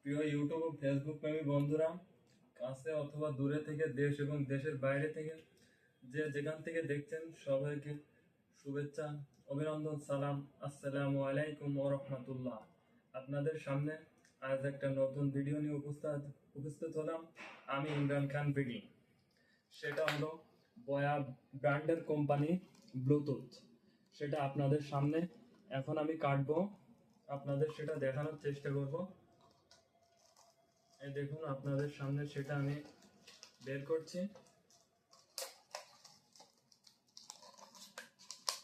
প্রিয় ইউটিউব ও ফেসবুক প্রেমী বন্ধুরা, কাছে অথবা দূরে থেকে, দেশ এবং দেশের বাইরে থেকে যে যেখান থেকে দেখছেন, সবাইকে শুভেচ্ছা, অভিনন্দন, সালাম, আসসালামু আলাইকুম ওয়া রাহমাতুল্লাহ। আপনাদের সামনে আজ একটা নতুন ভিডিও নিয়ে উপস্থিত হলাম। আমি ইমরান খান বিডি। সেটা হলো বয়া ব্র্যান্ডের কোম্পানি ব্লুটুথ। সেটা আপনাদের সামনে এখন আমি কাটবো, আপনাদের সেটা দেখানোর চেষ্টা করব। এই দেখুন, আপনাদের সামনে সেটা আমি বের করছি।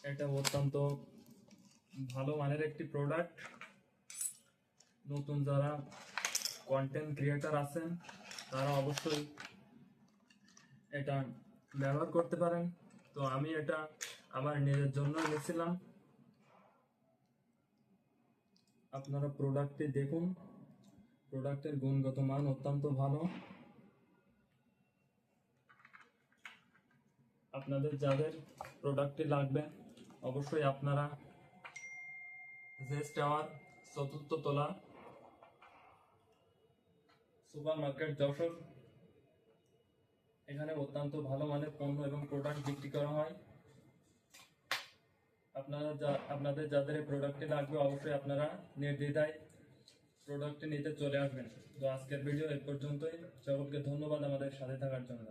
এটা অত্যন্ত ভালো মানের একটি প্রোডাক্ট। নতুন যারা কন্টেন্ট ক্রিয়েটার আছেন তারা অবশ্যই এটা ব্যবহার করতে পারেন। তো আমি এটা আমার নিজের জন্য নিয়েছিলাম। আপনারা প্রোডাক্টটি দেখুন, প্রোডাক্টের গুণগত মান অত্যন্ত ভালো। আপনাদের যাদের প্রোডাক্টটি লাগবে অবশ্যই আপনারা জেস টাওয়ার ৪র্থ তলা, সুপার মার্কেট যশোর, এখানে অত্যন্ত ভালো মানের পণ্য এবং প্রোডাক্ট বিক্রি করা হয়। আপনাদের যাদের এই প্রোডাক্টটি লাগবে অবশ্যই আপনারা নির্দ্বিধায় প্রোডাক্টটি নিতে চলে আসবেন। তো আজকের ভিডিও এই পর্যন্তই। সকলকে ধন্যবাদ আমাদের সাথে থাকার জন্য।